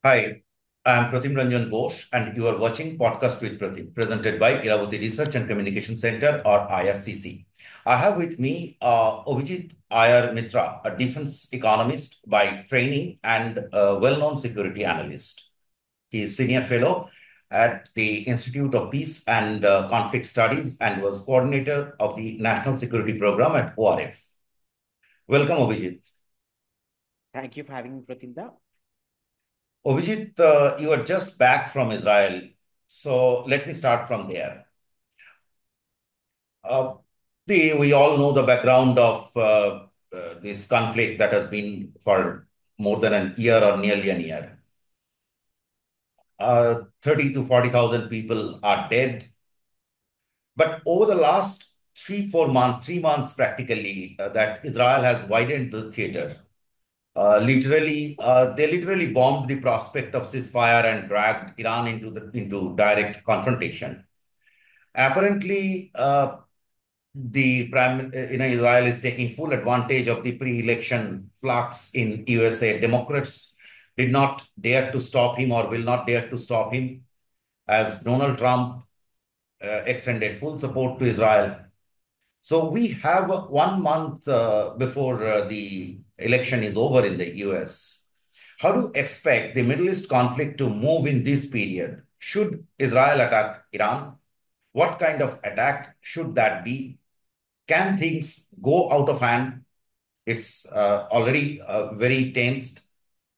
Hi, I'm Pratim Ranjan Bose, and you are watching Podcast with Pratim, presented by Iravati Research and Communication Center, or IRCC. I have with me Abhijit Iyer-Mitra, a defense economist by training and a well-known security analyst. He is senior fellow at the Institute of Peace and Conflict Studies and was coordinator of the National Security Program at ORF. Welcome, Abhijit. Thank you for having me, Pratinda. Abhijit, you are just back from Israel. So let me start from there. Uh, we all know the background of this conflict that has been for more than a year or nearly a year. 30 to 40,000 people are dead. But over the last 3 months, 3 months practically, that Israel has widened the theater. They literally bombed the prospect of ceasefire and dragged Iran into direct confrontation. Apparently, Israel is taking full advantage of the pre-election flux in USA. Democrats did not dare to stop him or will not dare to stop him, as Donald Trump extended full support to Israel. So we have 1 month before the election is over in the US. How do you expect the Middle East conflict to move in this period? Should Israel attack Iran? What kind of attack should that be? Can things go out of hand? It's already very tensed.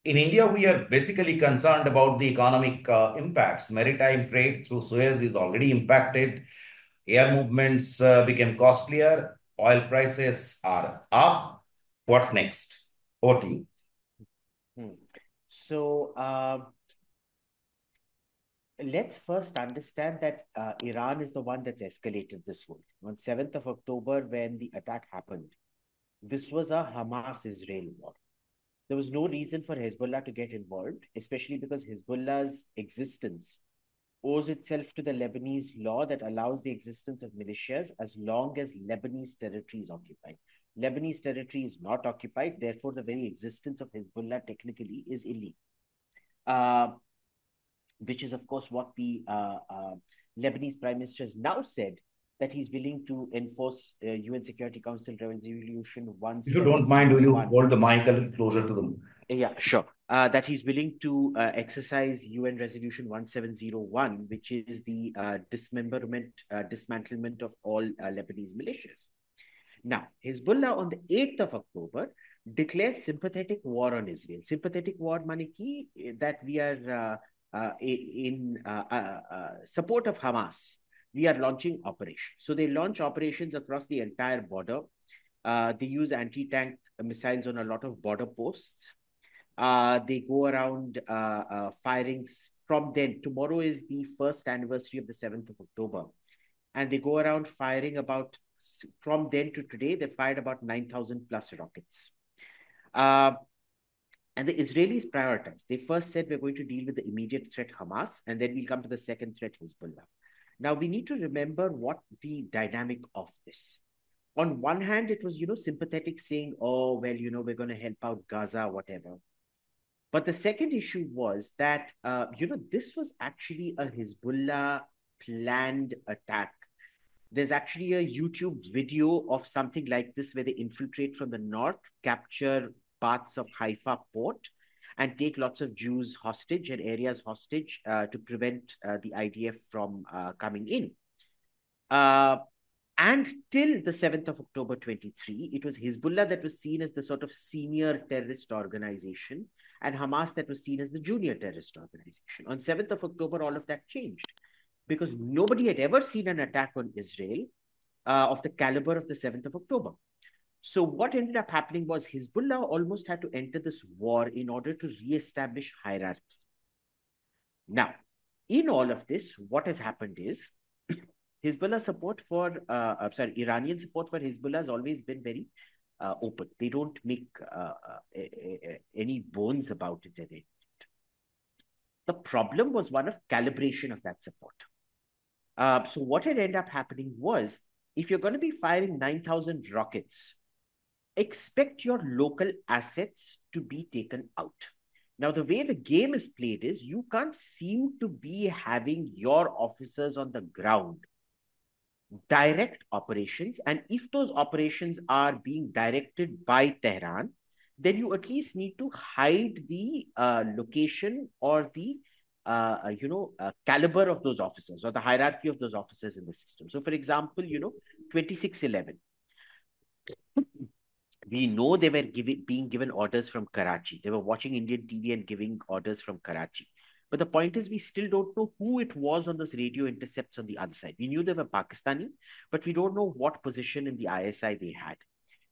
In India, we are basically concerned about the economic impacts. Maritime trade through Suez is already impacted. Air movements became costlier. Oil prices are up. What's next? Over to you. Hmm. So let's first understand that Iran is the one that's escalated this whole thing. On 7th of October, when the attack happened, this was a Hamas-Israel war. There was no reason for Hezbollah to get involved, especially because Hezbollah's existence owes itself to the Lebanese law that allows the existence of militias as long as Lebanese territory is occupied. Lebanese territory is not occupied, therefore, the very existence of Hezbollah technically is illegal. Uh, which is, of course, what the Lebanese Prime Minister has now said that he's willing to enforce UN Security Council Resolution If you don't mind, will you 1701. hold the mic a little closer to them? Yeah, sure. That he's willing to exercise UN Resolution 1701, which is the dismantlement of all Lebanese militias. Now, Hezbollah on the 8th of October declares sympathetic war on Israel. Sympathetic war, Maniki, that we are in support of Hamas. We are launching operations. So they launch operations across the entire border. They use anti-tank missiles on a lot of border posts. They go around firing from then. Tomorrow is the first anniversary of the 7th of October. And they go around firing about, from then to today, they fired about 9,000 plus rockets. And the Israelis prioritized. They first said we're going to deal with the immediate threat Hamas, and then we'll come to the second threat Hezbollah. Now we need to remember what the dynamic of this. On one hand, it was, sympathetic saying, oh, well, we're going to help out Gaza, whatever. But the second issue was that, this was actually a Hezbollah planned attack. There's actually a YouTube video of something like this where they infiltrate from the north, capture parts of Haifa port, and take lots of Jews hostage and areas hostage to prevent the IDF from coming in. And till the 7th of October 23, it was Hezbollah that was seen as the sort of senior terrorist organization, and Hamas that was seen as the junior terrorist organization. On 7th of October, all of that changed because nobody had ever seen an attack on Israel of the caliber of the 7th of October. So what ended up happening was Hezbollah almost had to enter this war in order to re-establish hierarchy. Now, in all of this, what has happened is Hezbollah support for, Iranian support for Hezbollah has always been very open. They don't make any bones about it. The problem was one of calibration of that support. So what had ended up happening was, if you're going to be firing 9,000 rockets, expect your local assets to be taken out. Now, the way the game is played is you can't seem to be having your officers on the ground direct operations. And if those operations are being directed by Tehran, then you at least need to hide the location or the caliber of those officers or the hierarchy of those officers in the system. So, for example, 2611. We know they were being given orders from Karachi. They were watching Indian TV and giving orders from Karachi. But the point is, we still don't know who it was on those radio intercepts on the other side. We knew they were Pakistani, but we don't know what position in the ISI they had.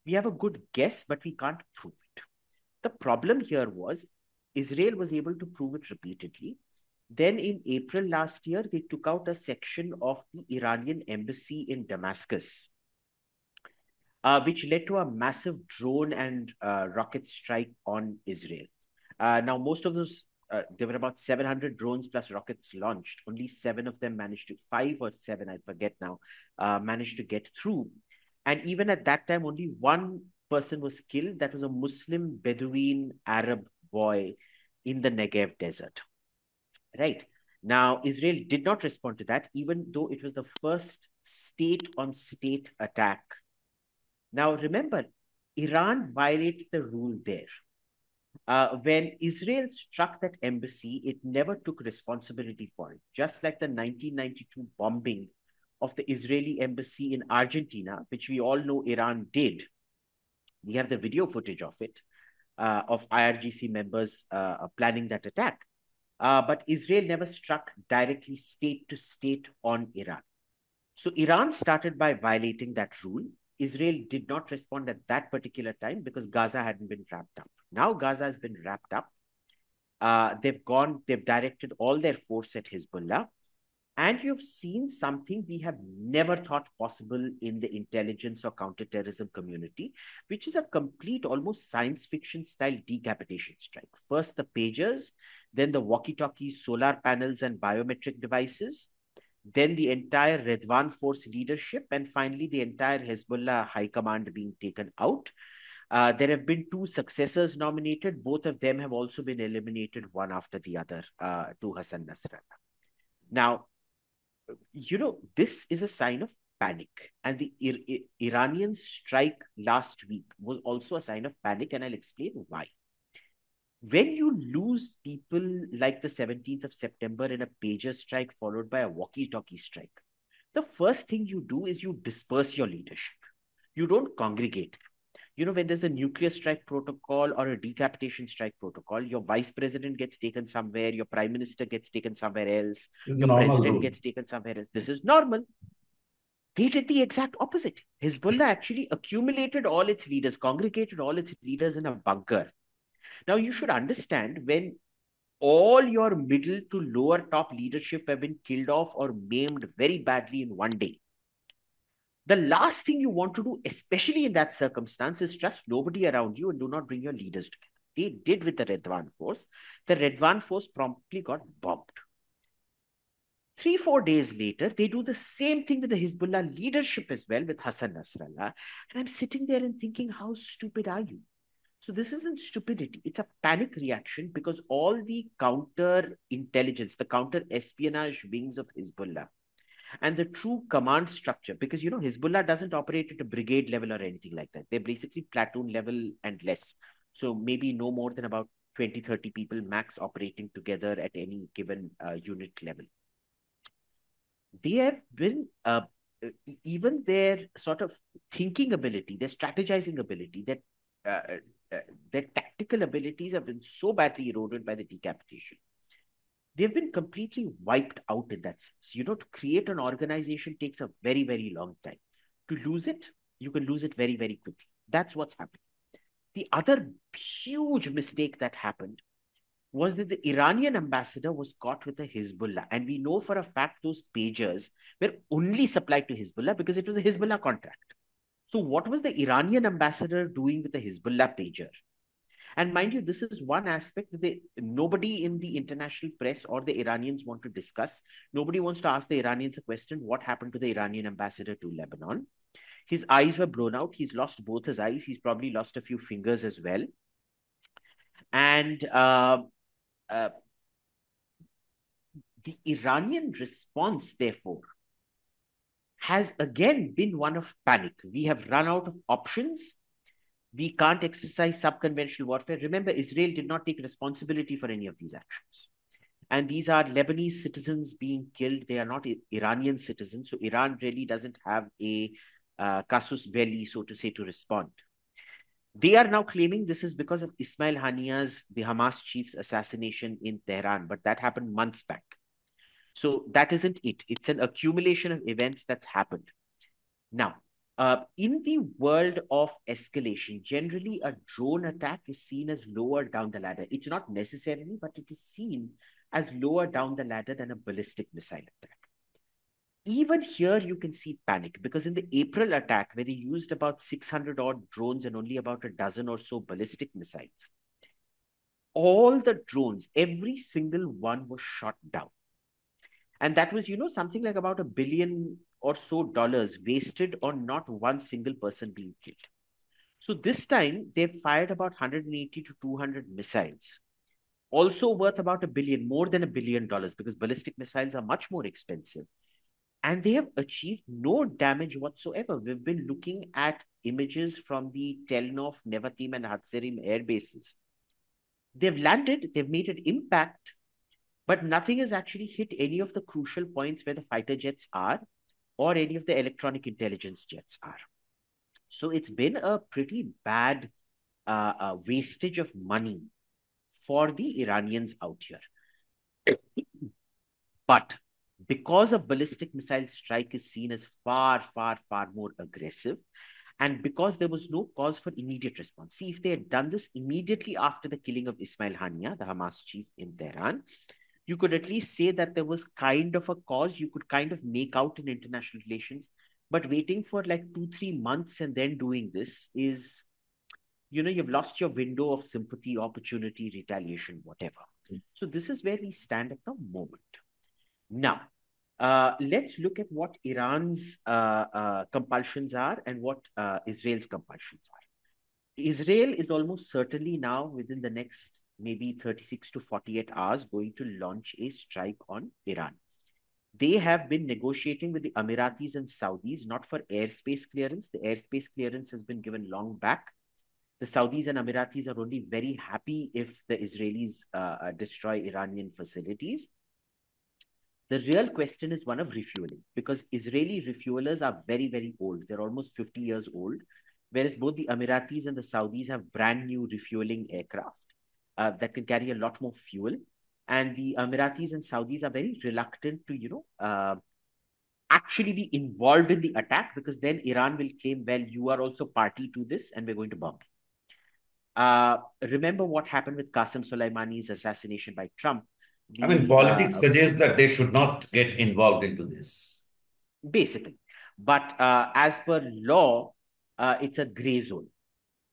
We have a good guess, but we can't prove it. The problem here was Israel was able to prove it repeatedly. Then in April last year, they took out a section of the Iranian embassy in Damascus, which led to a massive drone and rocket strike on Israel. Now, most of those, there were about 700 drones plus rockets launched. Only 7 of them managed to, 5 or 7, I forget now, managed to get through. And even at that time, only one person was killed. That was a Muslim Bedouin Arab boy in the Negev desert. Right. Now, Israel did not respond to that, even though it was the first state-on-state attack. Now, remember, Iran violated the rule there. When Israel struck that embassy, it never took responsibility for it, just like the 1992 bombing of the Israeli embassy in Argentina, which we all know Iran did. We have the video footage of it, of IRGC members planning that attack. But Israel never struck directly state to state on Iran. So Iran started by violating that rule. Israel did not respond at that particular time because Gaza hadn't been wrapped up. Now Gaza has been wrapped up. They've directed all their force at Hezbollah. And you've seen something we have never thought possible in the intelligence or counterterrorism community, which is a complete, almost science fiction style decapitation strike. First the pagers, then the walkie-talkies, solar panels, and biometric devices, then the entire Redwan force leadership, and finally the entire Hezbollah high command being taken out. There have been 2 successors nominated. Both of them have also been eliminated one after the other to Hassan Nasrallah. Now, this is a sign of panic. And the Iranian strike last week was also a sign of panic, and I'll explain why. When you lose people like the 17th of September in a pager strike followed by a walkie-talkie strike, the first thing you do is you disperse your leadership. You don't congregate them. When there's a nuclear strike protocol or a decapitation strike protocol, your vice president gets taken somewhere, your prime minister gets taken somewhere else, your president gets taken somewhere else. This is normal. They did the exact opposite. Hezbollah actually accumulated all its leaders, congregated all its leaders in a bunker. Now, you should understand, when all your middle to lower top leadership have been killed off or maimed very badly in one day, the last thing you want to do, especially in that circumstance, is trust nobody around you and do not bring your leaders together. They did with the Redwan force. The Redwan force promptly got bombed. 3-4 days later, they do the same thing with the Hezbollah leadership as well, with Hassan Nasrallah. And I'm sitting there and thinking, how stupid are you? So this isn't stupidity. It's a panic reaction because all the counter intelligence, the counter espionage wings of Hezbollah, and the true command structure, because Hezbollah doesn't operate at a brigade level or anything like that. They're basically platoon level and less. So maybe no more than about 20-30 people max operating together at any given unit level. They have been, even their sort of thinking ability, their strategizing ability, their tactical abilities have been so badly eroded by the decapitation. They've been completely wiped out in that sense. To create an organization takes a very, very long time. To lose it, you can lose it very, very quickly. That's what's happening. The other huge mistake that happened was that the Iranian ambassador was caught with a Hezbollah. And we know for a fact those pagers were only supplied to Hezbollah because it was a Hezbollah contract. So what was the Iranian ambassador doing with the Hezbollah pager? And mind you, this is one aspect that nobody in the international press or the Iranians want to discuss. Nobody wants to ask the Iranians a question, what happened to the Iranian ambassador to Lebanon? His eyes were blown out. He's lost both his eyes. He's probably lost a few fingers as well. And the Iranian response, therefore, has again been one of panic. We have run out of options. We can't exercise subconventional warfare. Remember, Israel did not take responsibility for any of these actions. And these are Lebanese citizens being killed. They are not Iranian citizens. So Iran really doesn't have a casus belli, so to say, to respond. They are now claiming this is because of Ismail Hania's, the Hamas chief's assassination in Tehran, but that happened months back. So that isn't it. It's an accumulation of events that's happened. Now, in the world of escalation, generally a drone attack is seen as lower down the ladder. It's not necessarily, but it is seen as lower down the ladder than a ballistic missile attack. Even here, you can see panic because in the April attack, where they used about 600 odd drones and only about a dozen or so ballistic missiles, all the drones, every single one was shot down. And that was, something like about $1 billion or so wasted on not one single person being killed. So this time, they fired about 180 to 200 missiles, also worth about $1 billion, more than $1 billion, because ballistic missiles are much more expensive. And they have achieved no damage whatsoever. We've been looking at images from the Telnov, Nevatim, and Hatzerim air bases. They've landed, they've made an impact, but nothing has actually hit any of the crucial points where the fighter jets are or any of the electronic intelligence jets are. So it's been a pretty bad wastage of money for the Iranians out here. But because a ballistic missile strike is seen as far, far, far more aggressive, and because there was no cause for immediate response. See, if they had done this immediately after the killing of Ismail Hania, the Hamas chief in Tehran, you could at least say that there was kind of a cause. You could kind of make out in international relations. But waiting for like 2-3 months and then doing this is, you've lost your window of sympathy, opportunity, retaliation, whatever. So this is where we stand at the moment. Now, let's look at what Iran's compulsions are and what Israel's compulsions are. Israel is almost certainly now, within the next maybe 36 to 48 hours, going to launch a strike on Iran. They have been negotiating with the Emiratis and Saudis, not for airspace clearance. The airspace clearance has been given long back. The Saudis and Emiratis are only very happy if the Israelis destroy Iranian facilities. The real question is one of refueling, because Israeli refuelers are very, very old. They're almost 50 years old, whereas both the Emiratis and the Saudis have brand new refueling aircraft that can carry a lot more fuel. And the Emiratis and Saudis are very reluctant to, actually be involved in the attack, because then Iran will claim, well, you are also party to this and we're going to bomb you. Remember what happened with Qasem Soleimani's assassination by Trump. Politics suggests that they should not get involved into this. Basically. But as per law, it's a gray zone.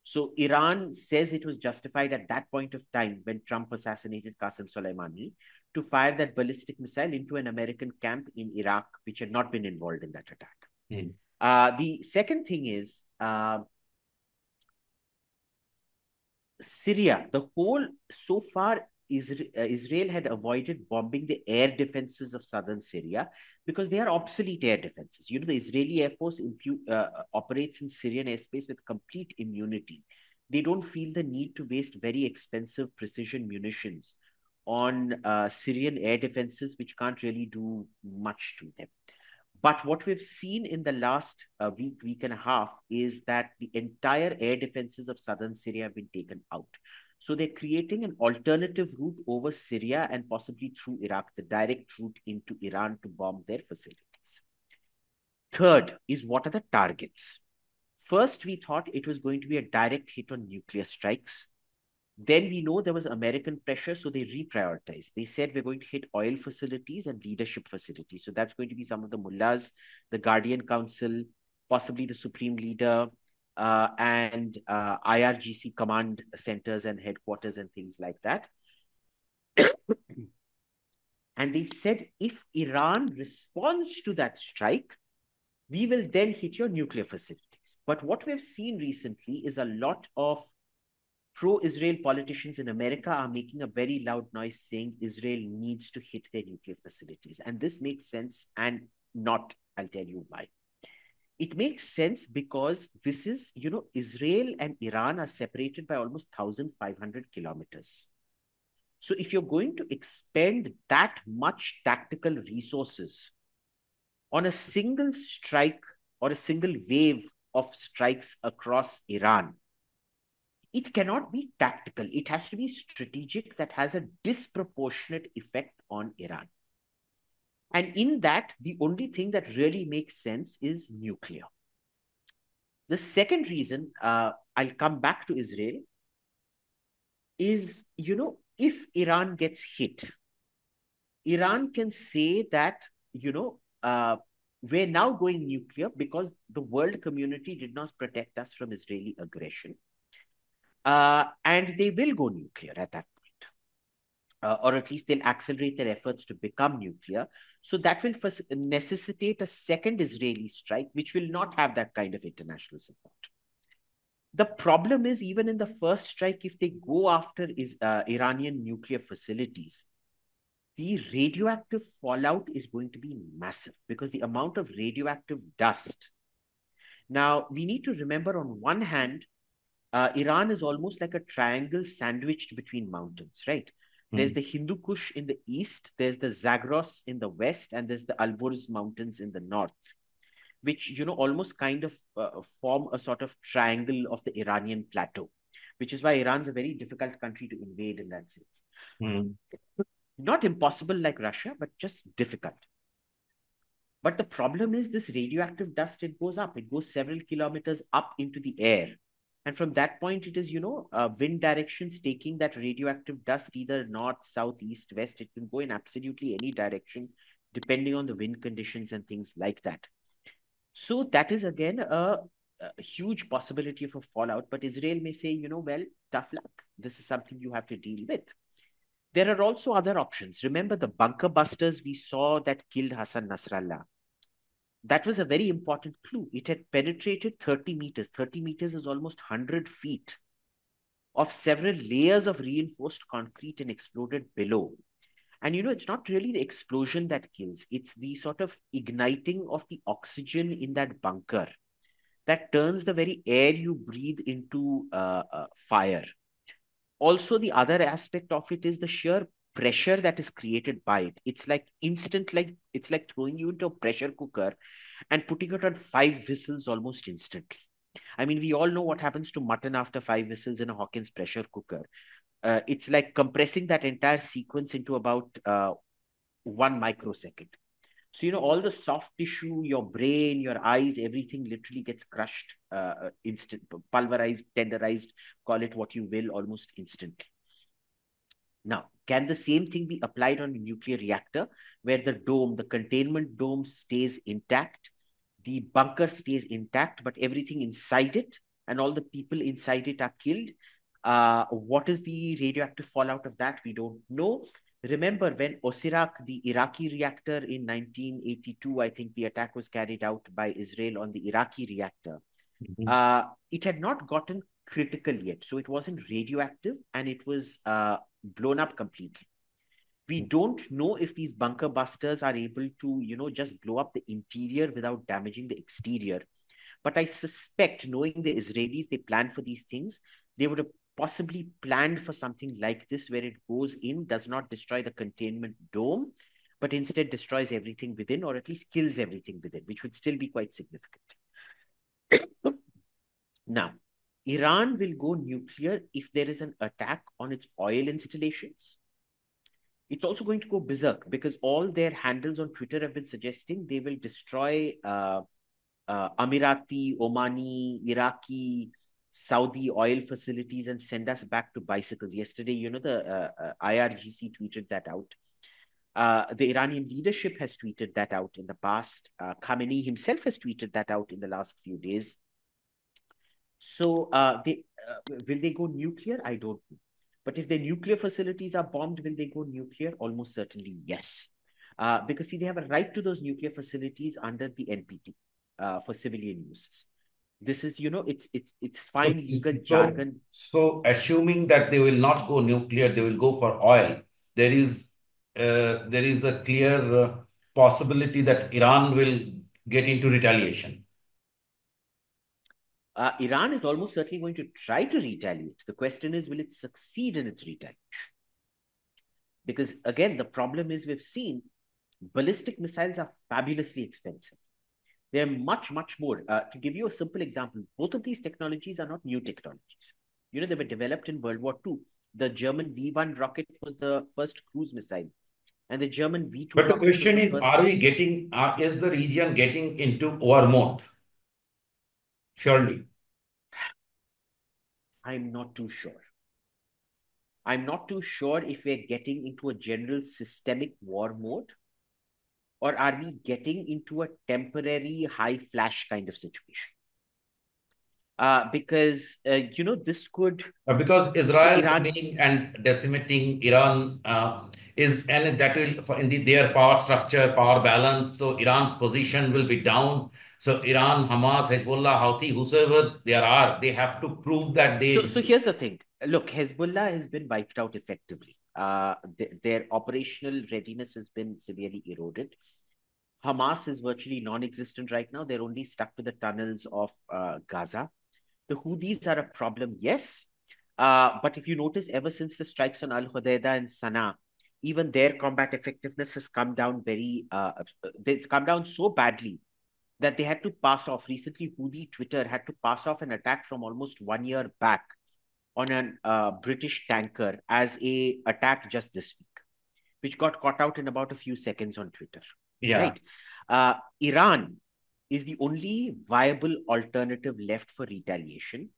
So Iran says it was justified at that point of time when Trump assassinated Qasem Soleimani to fire that ballistic missile into an American camp in Iraq, which had not been involved in that attack. The second thing is Syria. The whole, so far, Israel had avoided bombing the air defenses of southern Syria because they are obsolete air defenses. The Israeli Air Force operates in Syrian airspace with complete immunity. They don't feel the need to waste very expensive precision munitions on Syrian air defenses, which can't really do much to them. But what we've seen in the last week and a half is that the entire air defenses of southern Syria have been taken out. So they're creating an alternative route over Syria and possibly through Iraq, the direct route into Iran to bomb their facilities. Third is, what are the targets? First, we thought it was going to be a direct hit on nuclear strikes. Then we know there was American pressure, so they reprioritized. They said we're going to hit oil facilities and leadership facilities. So that's going to be some of the mullahs, the Guardian Council, possibly the Supreme Leader, and IRGC command centers and headquarters and things like that. And they said, if Iran responds to that strike, we will then hit your nuclear facilities. But what we've seen recently is a lot of pro-Israel politicians in America are making a very loud noise saying Israel needs to hit their nuclear facilities. And this makes sense and not, I'll tell you why. It makes sense because this is, Israel and Iran are separated by almost 1,500 kilometers. So if you're going to expend that much tactical resources on a single strike or a single wave of strikes across Iran, it cannot be tactical. It has to be strategic that has a disproportionate effect on Iran. And in that, the only thing that really makes sense is nuclear. The second reason, I'll come back to Israel, is, if Iran gets hit, Iran can say that, we're now going nuclear because the world community did not protect us from Israeli aggression. And they will go nuclear at that point. Or at least they'll accelerate their efforts to become nuclear. So that will necessitate a second Israeli strike, which will not have that kind of international support. The problem is, even in the first strike, if they go after Iranian nuclear facilities, the radioactive fallout is going to be massive because the amount of radioactive dust. Now, we need to remember, on one hand, Iran is almost like a triangle sandwiched between mountains, right? There's the Hindu Kush in the east, there's the Zagros in the west, and there's the Alborz Mountains in the north, which, almost kind of form a sort of triangle of the Iranian plateau, which is why Iran's a very difficult country to invade in that sense. Not impossible like Russia, but just difficult. But the problem is this radioactive dust, it goes up. It goes several kilometers up into the air. And from that point, it is, wind directions taking that radioactive dust either north, south, east, west. It can go in absolutely any direction, depending on the wind conditions and things like that. So that is, again, a huge possibility of a fallout. But Israel may say, well, tough luck. This is something you have to deal with. There are also other options. Remember the bunker busters we saw that killed Hassan Nasrallah? That was a very important clue. It had penetrated 30 meters. 30 meters is almost 100 feet of several layers of reinforced concrete and exploded below. And, it's not really the explosion that kills. It's the sort of igniting of the oxygen in that bunker that turns the very air you breathe into fire. Also, the other aspect of it is the sheer pressure that is created by it. It's like instant, it's like throwing you into a pressure cooker and putting it on 5 whistles almost instantly. I mean, we all know what happens to mutton after 5 whistles in a Hawkins pressure cooker. It's like compressing that entire sequence into about 1 microsecond. So, all the soft tissue, your brain, your eyes, everything literally gets crushed, instant, pulverized, tenderized, call it what you will, almost instantly. Now, can the same thing be applied on a nuclear reactor where the containment dome stays intact, the bunker stays intact, but everything inside it and all the people inside it are killed? What is the radioactive fallout of that? We don't know. Remember when Osirak, the Iraqi reactor in 1982, I think the attack was carried out by Israel on the Iraqi reactor. It had not gotten critical yet. So it wasn't radioactive and it was blown up completely. We don't know if these bunker busters are able to, just blow up the interior without damaging the exterior. But I suspect, knowing the Israelis, they plan for these things, they would have possibly planned for something like this, where it goes in, does not destroy the containment dome, but instead destroys everything within, or at least kills everything within, which would still be quite significant. Now, Iran will go nuclear if there is an attack on its oil installations. It's also going to go berserk because all their handles on Twitter have been suggesting they will destroy Emirati, Omani, Iraqi, Saudi oil facilities and send us back to bicycles. Yesterday, the IRGC tweeted that out. The Iranian leadership has tweeted that out in the past. Khamenei himself has tweeted that out in the last few days. So will they go nuclear? I don't know. But if their nuclear facilities are bombed, will they go nuclear? Almost certainly yes. Because, see, they have a right to those nuclear facilities under the NPT for civilian uses. This is, it's fine legal So, jargon. so assuming that they will not go nuclear, they will go for oil. There is a clear possibility that Iran will get into retaliation. Iran is almost certainly going to try to retaliate. The question is, will it succeed in its retaliation? Because again, the problem is we've seen ballistic missiles are fabulously expensive. They're much, much more. To give you a simple example, both of these technologies are not new technologies. They were developed in World War II. The German V1 rocket was the first cruise missile, and the German V2 But the rocket was question the is, first. is the region getting into war mode? Surely. I'm not too sure. I'm not too sure if we're getting into a general systemic war mode, or are we getting into a temporary high flash kind of situation? Because this could Because the Israel Iran. bombing and decimating Iran and that will their power structure, power balance. So Iran's position will be down. So Iran, Hamas, Hezbollah, Houthi, whosoever there are, they have to prove that So here's the thing. Look, Hezbollah has been wiped out effectively. Their operational readiness has been severely eroded. Hamas is virtually non-existent right now. They're only stuck to the tunnels of Gaza. The Houthis are a problem, yes. But if you notice, ever since the strikes on Al Hodeidah and Sana'a, even their combat effectiveness has come down it's come down so badly that they had to pass off. Recently, Houthi Twitter had to pass off an attack from almost 1 year back on an British tanker as a attack just this week, which got caught out in about a few seconds on Twitter. yeah. Right? Iran is the only viable alternative left for retaliation.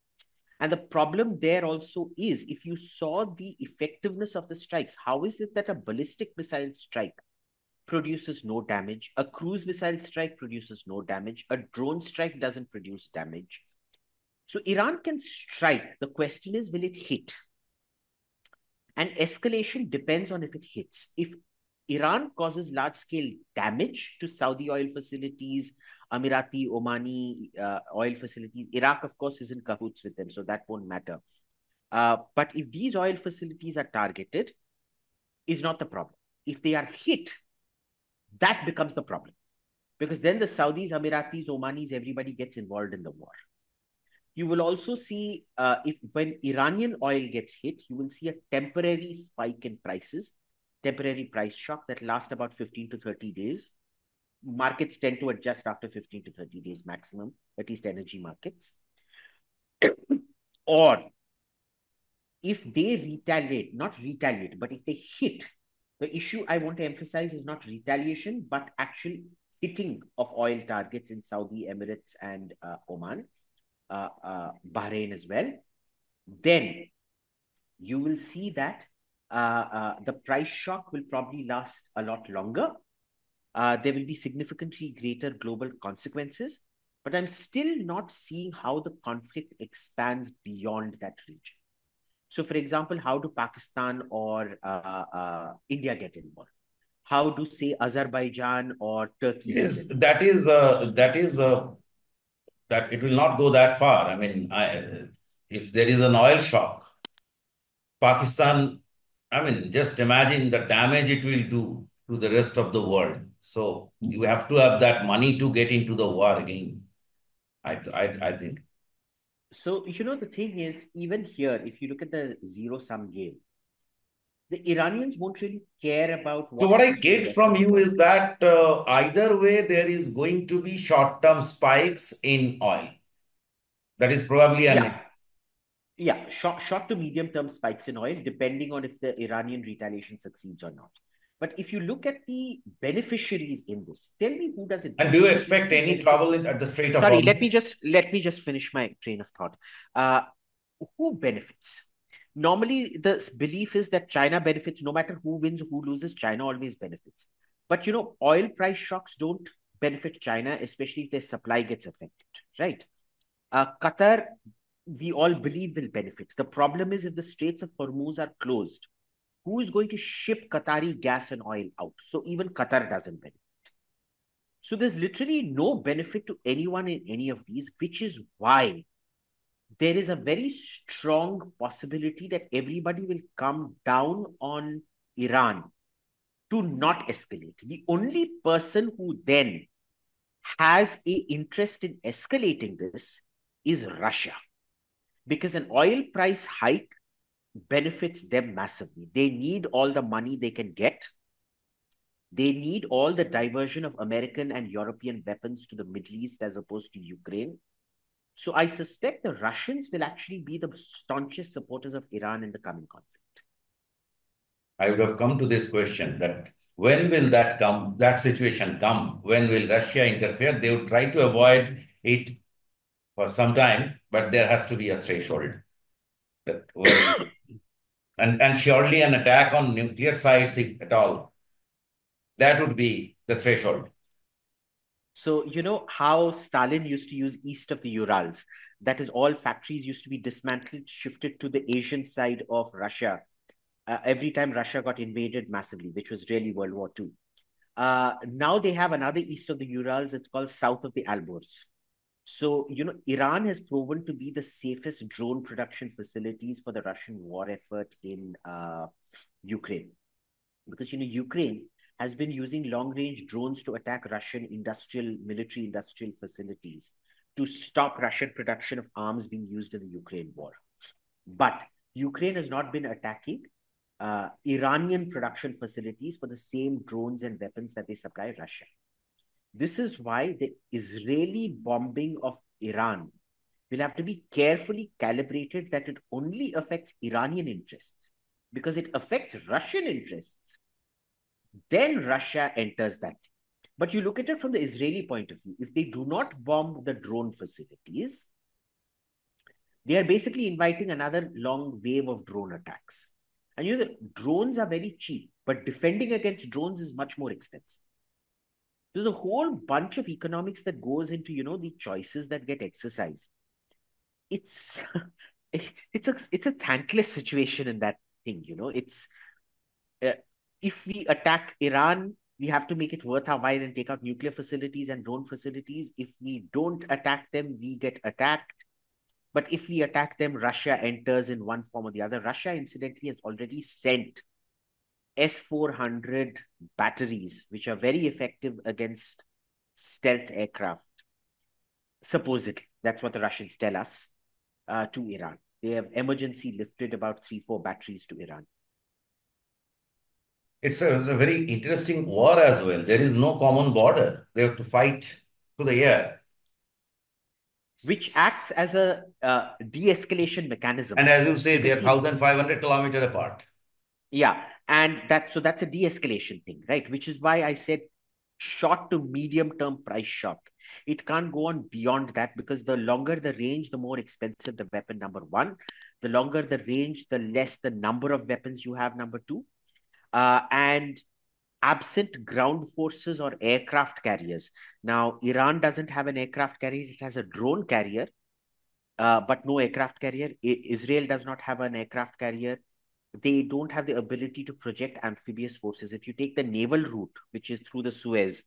And the problem there also is, if you saw the effectiveness of the strikes, how is it that a ballistic missile strike produces no damage, a cruise missile strike produces no damage, a drone strike doesn't produce damage? So Iran can strike. The question is, will it hit? And escalation depends on if it hits. If Iran causes large scale damage to Saudi oil facilities, Emirati, Omani oil facilities, Iraq, of course, is in cahoots with them, so that won't matter. But if these oil facilities are targeted, is not the problem. If they are hit, that becomes the problem. Because then the Saudis, Emiratis, Omanis, everybody gets involved in the war. You will also see if when Iranian oil gets hit, you will see a temporary spike in prices, temporary price shock that lasts about 15 to 30 days. Markets tend to adjust after 15 to 30 days maximum, at least energy markets. Or if they retaliate, not retaliate, but if they hit, the issue I want to emphasize is not retaliation, but actual hitting of oil targets in Saudi Emirates and Oman, Bahrain as well, then you will see that the price shock will probably last a lot longer. There will be significantly greater global consequences, but I'm still not seeing how the conflict expands beyond that region. So, for example, how do Pakistan or India get involved? How do, say, Azerbaijan or Turkey It get is involved? that it will not go that far. I mean, if there is an oil shock, Pakistan, I mean, just imagine the damage it will do to the rest of the world. So you have to have that money to get into the war again. I think. So, the thing is, even here, if you look at the zero sum game, the Iranians won't really care about So what what I happens to the get rest from of the you world. is that either way there is going to be short-term spikes in oil. That is probably an Yeah, yeah, short to medium term spikes in oil, depending on if the Iranian retaliation succeeds or not. But if you look at the beneficiaries in this, tell me who does it and do you benefit? expect Who any trouble benefits? at the Strait of Sorry, Hormuz? let me just finish my train of thought. Uh, who benefits? Normally, the belief is that China benefits no matter who wins, who loses. China always benefits. But oil price shocks don't benefit China, especially if their supply gets affected, right? Qatar, we all believe, will benefit. The problem is if the Straits of Hormuz are closed, who is going to ship Qatari gas and oil out? So even Qatar doesn't benefit. So there's literally no benefit to anyone in any of these, which is why there is a very strong possibility that everybody will come down on Iran to not escalate. The only person who then has a interest in escalating this is Russia, because an oil price hike benefits them massively. They need all the money they can get. They need all the diversion of American and European weapons to the Middle East as opposed to Ukraine. So I suspect the Russians will actually be the staunchest supporters of Iran in the coming conflict. I would have come to this question that when will that come, that situation come? When will Russia interfere? They would try to avoid it for some time, but there has to be a threshold. That when, and surely an attack on nuclear sites, if at all, that would be the threshold. So, you know how Stalin used to use east of the Urals? That is, all factories used to be dismantled, shifted to the Asian side of Russia every time Russia got invaded massively, which was really World War II. Now they have another east of the Urals. It's called south of the Alborz. So, you know, Iran has proven to be the safest drone production facilities for the Russian war effort in Ukraine. Because, you know, Ukraine has been using long-range drones to attack Russian military industrial facilities to stop Russian production of arms being used in the Ukraine war. But Ukraine has not been attacking Iranian production facilities for the same drones and weapons that they supply Russia. This is why the Israeli bombing of Iran will have to be carefully calibrated, that it only affects Iranian interests. Because it affects Russian interests, then Russia enters that. But you look at it from the Israeli point of view. If they do not bomb the drone facilities, they are basically inviting another long wave of drone attacks. And you know, the drones are very cheap, but defending against drones is much more expensive. There's a whole bunch of economics that goes into, you know, the choices that get exercised. It's it's a thankless situation in that thing, you know. It's if we attack Iran, we have to make it worth our while and take out nuclear facilities and drone facilities. If we don't attack them, we get attacked. But if we attack them, Russia enters in one form or the other. Russia, incidentally, has already sent S-400 batteries, which are very effective against stealth aircraft. Supposedly, that's what the Russians tell us, to Iran. They have emergency lifted about 3-4 batteries to Iran. It's a very interesting war as well. There is no common border. They have to fight to the air. Which acts as a de-escalation mechanism. And as you say, they Because are see, 1,500 kilometers apart. yeah, and that's a de-escalation thing, right? Which is why I said short to medium term price shock. It can't go on beyond that, because the longer the range, the more expensive the weapon, number one. The longer the range, the less the number of weapons you have, number two. And absent ground forces or aircraft carriers. Now, Iran doesn't have an aircraft carrier, it has a drone carrier, but no aircraft carrier. Israel does not have an aircraft carrier. They don't have the ability to project amphibious forces. If you take the naval route, which is through the Suez,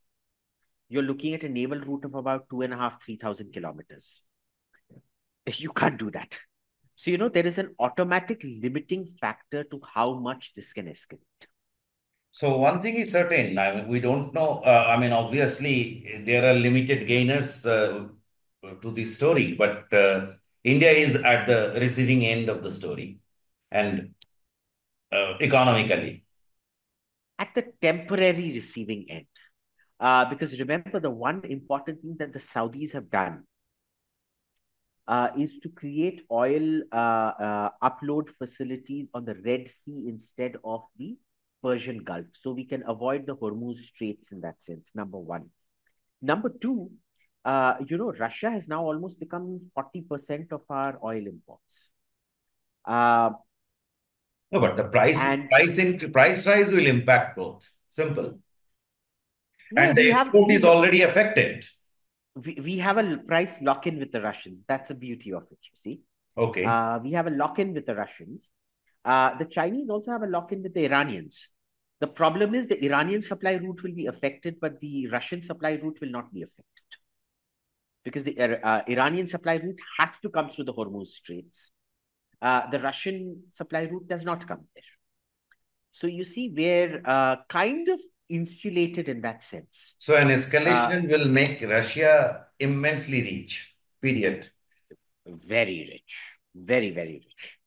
you're looking at a naval route of about 2,500-3,000 kilometers. You can't do that. So, you know, there is an automatic limiting factor to how much this can escalate. So one thing is certain. I mean, we don't know. I mean, obviously, there are limited gainers to this story, but India is at the receiving end of the story, and economically. At the temporary receiving end. Because remember, the one important thing that the Saudis have done is to create oil upload facilities on the Red Sea instead of the Persian Gulf. So we can avoid the Hormuz Straits in that sense, number one. Number two, you know, Russia has now almost become 40% of our oil imports. No, but the And price rise will impact both. Simple. no, And the export is already affected. we have a price lock-in with the Russians. That's the beauty of it, you see. Okay. We have a lock-in with the Russians. The Chinese also have a lock-in with the Iranians. The problem is the Iranian supply route will be affected, but the Russian supply route will not be affected. Because the Iranian supply route has to come through the Hormuz Straits. The Russian supply route does not come there. So you see, we're kind of insulated in that sense. So an escalation will make Russia immensely rich, period. Very rich, very, very rich.